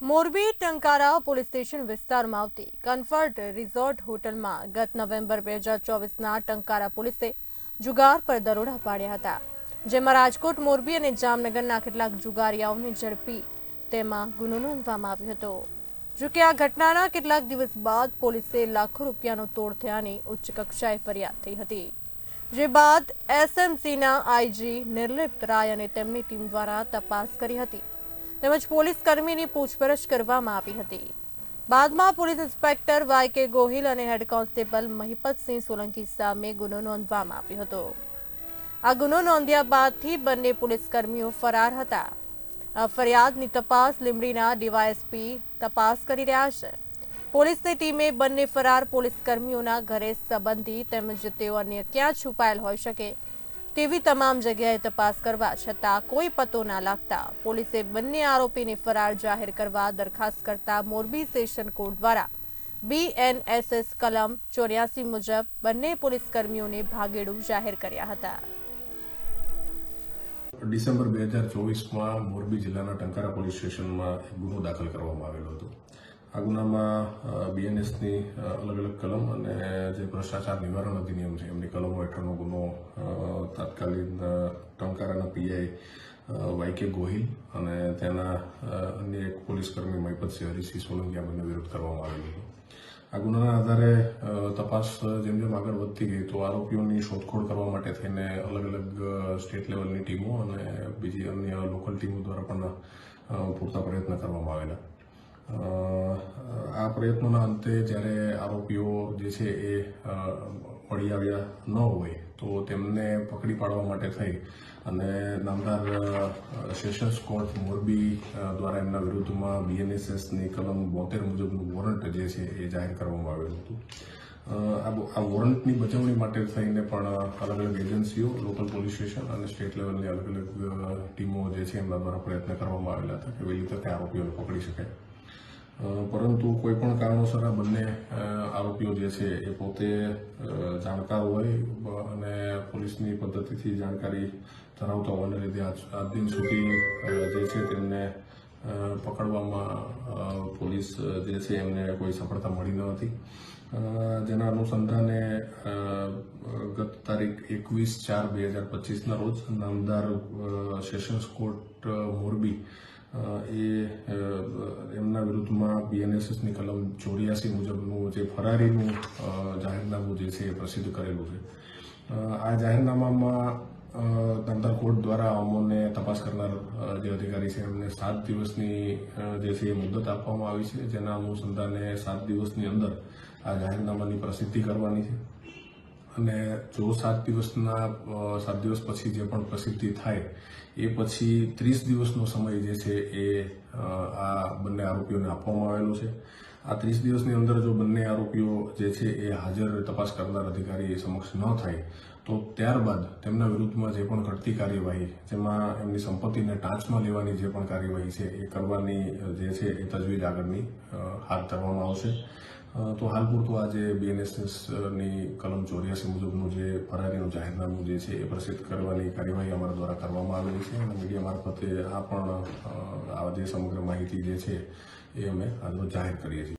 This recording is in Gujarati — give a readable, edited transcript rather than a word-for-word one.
મોરબી ટંકારા પોલીસ સ્ટેશન વિસ્તારમાં આવતી કમ્ફર્ટ રિઝોર્ટ હોટલમાં ગત નવેમ્બર 2024ના ટંકારા પોલીસે જુગાર પર દરોડા પાડ્યા હતા, જેમાં રાજકોટ, મોરબી અને જામનગરના કેટલાક જુગારીયાઓને ઝડપી તેમાં ગુનો નોંધવામાં આવ્યો હતો। જોકે આ ઘટનાના કેટલાક દિવસ બાદ પોલીસે લાખો રૂપિયાનો તોડ થયાની ઉચ્ચ કક્ષાએ ફરિયાદ થઈ હતી, જે બાદ એસએમસીના આઈજી નિર્લિપ્ત રાય અને તેમની ટીમ દ્વારા તપાસ કરી હતી તેમજ પોલીસ કર્મીની પૂછપરછ કરવામાં આવી હતી। બાદમાં પોલીસ ઇન્સ્પેક્ટર વાય.કે. ગોહિલ અને હેડ કોન્સ્ટેબલ મહિપતસિંહ સોલંકી સામે ગુનો નોંધવામાં આવ્યો હતો। આ ગુનો નોંધ્યા બાદથી બંને પોલીસ કર્મીઓ ફરાર હતા। આ ફરિયાદની તપાસ લીંબડીના ડીવાયએસપી તપાસ કરી રહ્યા છે। પોલીસની ટીમે બંને ફરાર પોલીસ કર્મીઓના ઘરે સંબંધી તેમજ તેઓ અન્ય ક્યાં છુપાયેલ હોઈ શકે તેવી તમામ જગ્યાએ તપાસ કરવા છતાં કોઈ પતો ના લાગતા પોલીસે બંને આરોપીને ફરાર જાહેર કરવા દરખાસ્ત કરતા મોરબી સેશન કોર્ટ દ્વારા BNSS કલમ 84 મુજબ બંને પોલીસ કર્મીઓને ભાગેડુ જાહેર કર્યા હતા। ડિસેમ્બર 2024માં મોરબી જિલ્લાના ટંકારા પોલીસ સ્ટેશનમાં એક ગુનો દાખલ કરવામાં આવેલો હતો। આ ગુનામાં BNSની અલગ અલગ કલમ અને જે ભ્રષ્ટાચાર નિવારણ અધિનિયમ છે એમની કલમો હેઠળનો ગુનો તાત્કાલિક ટંકારાના પીઆઈ વાય.કે. ગોહિલ અને તેના અન્ય એક પોલીસકર્મી મહિપતસિંહ હરીસિંહ સોલંકી બંને વિરુદ્ધ કરવામાં આવેલો હતો। આ ગુનાના આધારે તપાસ જેમ જેમ આગળ વધતી ગઈ તો આરોપીઓની શોધખોળ કરવા માટે થઈને અલગ અલગ સ્ટેટ લેવલની ટીમો અને બીજી અન્ય લોકલ ટીમો દ્વારા પણ પૂરતા પ્રયત્ન કરવામાં આવેલા। આ પ્રયત્નોના અંતે જ્યારે આરોપીઓ જે છે એ મળી આવ્યા ન હોય તો તેમને પકડી પાડવા માટે થઈ અને નામદાર સેશન્સ કોર્ટ મોરબી દ્વારા એમના વિરુદ્ધમાં BNSSની કલમ 72 મુજબનું વોરંટ જે છે એ જાહેર કરવામાં આવેલું હતું। આ વોરંટની બચાવણી માટે થઈને પણ અલગ અલગ એજન્સીઓ, લોકલ પોલીસ સ્ટેશન અને સ્ટેટ લેવલની અલગ અલગ ટીમો જે છે એમના દ્વારા પ્રયત્ન કરવામાં આવેલા હતા કે વહેલી તકે આરોપીઓને પકડી શકાય, પરંતુ કોઈ પણ કારણોસર આ બંને આરોપીઓ જે છે એ પોતે જાણકાર હોય અને પોલીસની પદ્ધતિથી જાણકારી ધરાવતા હોવાને લીધે આજ દિન સુધી જે છે તેમને પકડવામાં પોલીસ જે છે એમને કોઈ સફળતા મળી ન હતી, જેના અનુસંધાને ગત તારીખ 21/4/2025ના રોજ નામદાર સેશન્સ કોર્ટ મોરબી એમના વિરુદ્ધમાં BNSSની કલમ 84 મુજબનું જે ફરારીનું જાહેરનામું જે છે એ પ્રસિદ્ધ કરેલું છે। આ જાહેરનામામાં નામદાર કોર્ટ દ્વારા અમોને તપાસ કરનાર જે અધિકારી છે એમને 7 દિવસની જે છે એ મુદત આપવામાં આવી છે, જેના અનુસંધાને 7 દિવસની અંદર આ જાહેરનામાની પ્રસિદ્ધિ કરવાની છે અને જો 7 દિવસ પછી જે પણ પ્રસિદ્ધિ થાય એ પછી 30 દિવસનો સમય જે છે એ આ બંને આરોપીઓને આપવામાં આવેલો છે। આ 30 દિવસની અંદર જો બંને આરોપીઓ જે છે એ હાજર તપાસ કરનાર અધિકારી સમક્ષ ન થાય તો ત્યારબાદ તેમના વિરુદ્ધમાં જે પણ ઘટતી કાર્યવાહી, જેમાં એમની સંપત્તિને ટાંચમાં લેવાની જે પણ કાર્યવાહી છે એ કરવાની જે છે એ તજવીજ આગળની હાથ ધરવામાં આવશે। તો હાલ પૂરતું આ જે BNSSની કલમ 84 મુજબનું જે ફરારીનું જાહેરનામું જે છે એ પ્રસિદ્ધ કરવાની કાર્યવાહી અમારા દ્વારા કરવામાં આવેલી છે અને મીડિયા મારફતે આ જે સમગ્ર માહિતી જે છે એ અમે આજરોજ જાહેર કરીએ છીએ।